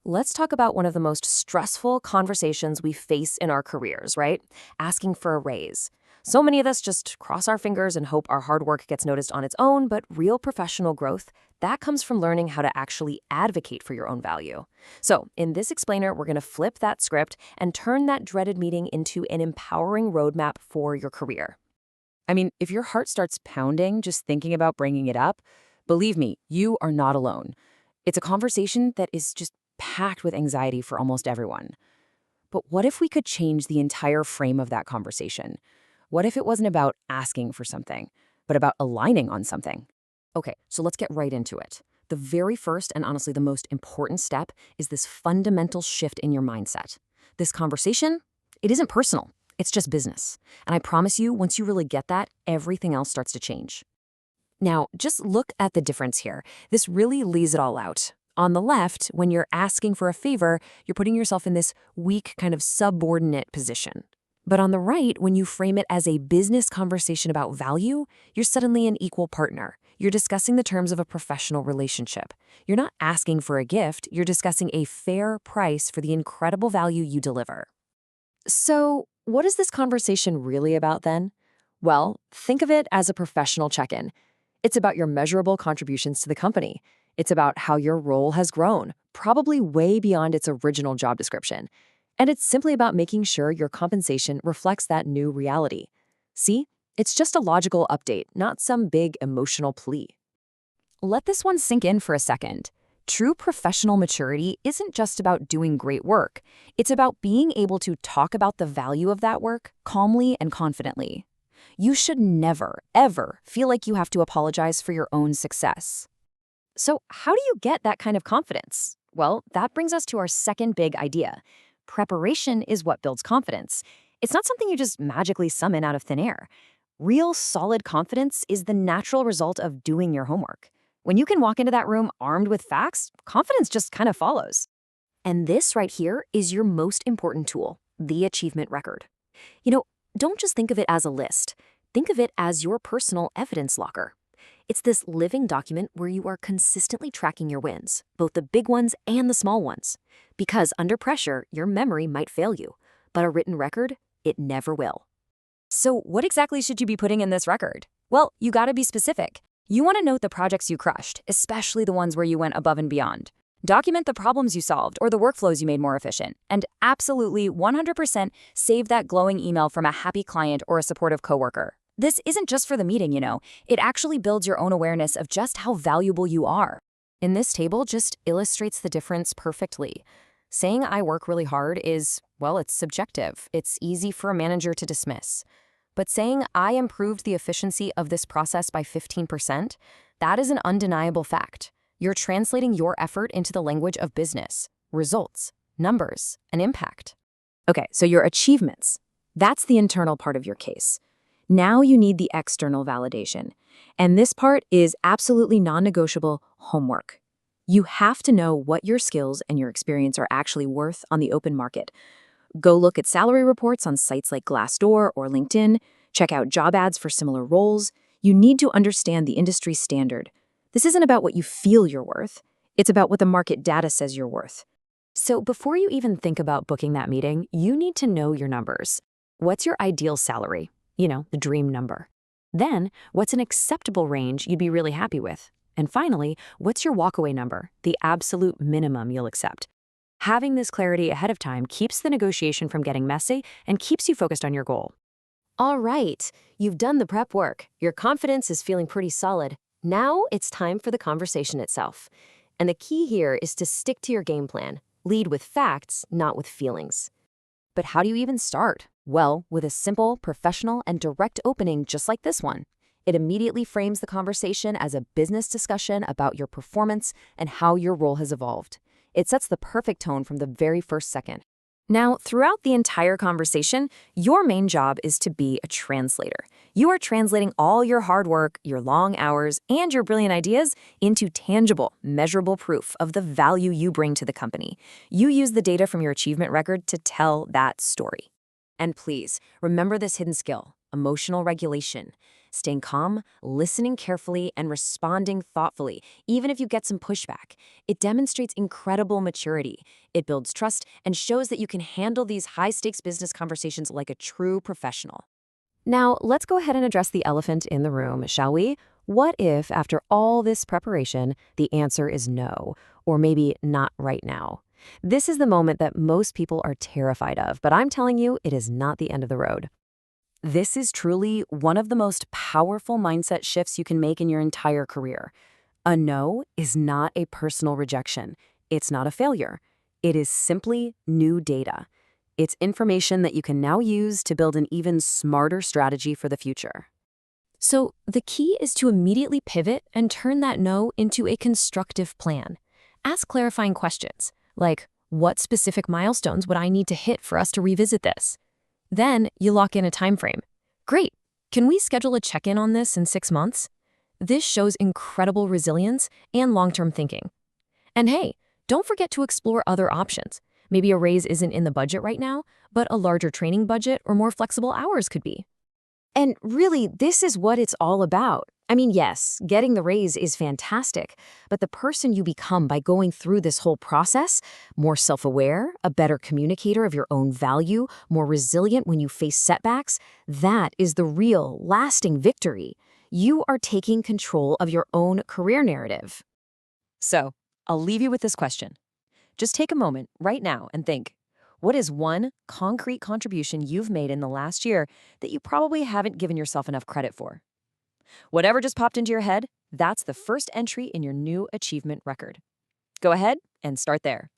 Let's talk about one of the most stressful conversations we face in our careers, right? Asking for a raise. So many of us just cross our fingers and hope our hard work gets noticed on its own, but real professional growth, that comes from learning how to actually advocate for your own value. So, in this explainer, we're going to flip that script and turn that dreaded meeting into an empowering roadmap for your career. I mean, if your heart starts pounding just thinking about bringing it up, believe me, you are not alone. It's a conversation that is just packed with anxiety for almost everyone. But what if we could change the entire frame of that conversation? What if it wasn't about asking for something, but about aligning on something? Okay, so let's get right into it. The very first and honestly the most important step is this fundamental shift in your mindset. This conversation, it isn't personal. It's just business. And I promise you, once you really get that, everything else starts to change. Now, just look at the difference here. This really lays it all out. On the left, when you're asking for a favor, you're putting yourself in this weak kind of subordinate position. But on the right, when you frame it as a business conversation about value, you're suddenly an equal partner. You're discussing the terms of a professional relationship. You're not asking for a gift, you're discussing a fair price for the incredible value you deliver. So, what is this conversation really about then? Well, think of it as a professional check-in. It's about your measurable contributions to the company. It's about how your role has grown, probably way beyond its original job description. And it's simply about making sure your compensation reflects that new reality. See? It's just a logical update, not some big emotional plea. Let this one sink in for a second. True professional maturity isn't just about doing great work. It's about being able to talk about the value of that work calmly and confidently. You should never, ever feel like you have to apologize for your own success. So how do you get that kind of confidence? Well, that brings us to our second big idea. Preparation is what builds confidence. It's not something you just magically summon out of thin air. Real solid confidence is the natural result of doing your homework. When you can walk into that room armed with facts, confidence just kind of follows. And this right here is your most important tool, the achievement record. Don't just think of it as a list. Think of it as your personal evidence locker. It's this living document where you are consistently tracking your wins, both the big ones and the small ones. Because under pressure, your memory might fail you, but a written record, it never will. So what exactly should you be putting in this record? Well, you gotta be specific. You want to note the projects you crushed, especially the ones where you went above and beyond. Document the problems you solved or the workflows you made more efficient. And absolutely 100% save that glowing email from a happy client or a supportive coworker. This isn't just for the meeting, It actually builds your own awareness of just how valuable you are. In this table just illustrates the difference perfectly. Saying I work really hard is, well, it's subjective. It's easy for a manager to dismiss. But saying I improved the efficiency of this process by 15%, that is an undeniable fact. You're translating your effort into the language of business, results, numbers, and impact. Okay, so your achievements. That's the internal part of your case. Now you need the external validation. And this part is absolutely non-negotiable homework. You have to know what your skills and your experience are actually worth on the open market. Go look at salary reports on sites like Glassdoor or LinkedIn. Check out job ads for similar roles. You need to understand the industry standard. This isn't about what you feel you're worth. It's about what the market data says you're worth. So before you even think about booking that meeting, you need to know your numbers. What's your ideal salary? The dream number. Then, what's an acceptable range you'd be really happy with? And finally, what's your walkaway number, the absolute minimum you'll accept? Having this clarity ahead of time keeps the negotiation from getting messy and keeps you focused on your goal. All right, you've done the prep work. Your confidence is feeling pretty solid. Now it's time for the conversation itself. And the key here is to stick to your game plan. Lead with facts, not with feelings. But how do you even start? Well, with a simple, professional, and direct opening just like this one. It immediately frames the conversation as a business discussion about your performance and how your role has evolved. It sets the perfect tone from the very first second. Now, throughout the entire conversation, your main job is to be a translator. You are translating all your hard work, your long hours, and your brilliant ideas into tangible, measurable proof of the value you bring to the company. You use the data from your achievement record to tell that story. And please, remember this hidden skill, emotional regulation. staying calm, listening carefully, and responding thoughtfully, even if you get some pushback. It demonstrates incredible maturity. It builds trust and shows that you can handle these high-stakes business conversations like a true professional. Now, let's go ahead and address the elephant in the room, shall we? What if, after all this preparation, the answer is no, or maybe not right now? This is the moment that most people are terrified of, but I'm telling you, it is not the end of the road. This is truly one of the most powerful mindset shifts you can make in your entire career. A no is not a personal rejection. It's not a failure. It is simply new data. It's information that you can now use to build an even smarter strategy for the future. So the key is to immediately pivot and turn that no into a constructive plan. Ask clarifying questions, like, what specific milestones would I need to hit for us to revisit this? Then you lock in a time frame. Great. Can we schedule a check-in on this in 6 months? This shows incredible resilience and long-term thinking. And hey, don't forget to explore other options. Maybe a raise isn't in the budget right now, but a larger training budget or more flexible hours could be. And really, this is what it's all about. I mean, yes, getting the raise is fantastic, but the person you become by going through this whole process, more self-aware, a better communicator of your own value, more resilient when you face setbacks, that is the real, lasting victory. You are taking control of your own career narrative. So, I'll leave you with this question. Just take a moment right now and think, what is one concrete contribution you've made in the last year that you probably haven't given yourself enough credit for? Whatever just popped into your head, that's the first entry in your new achievement record. Go ahead and start there.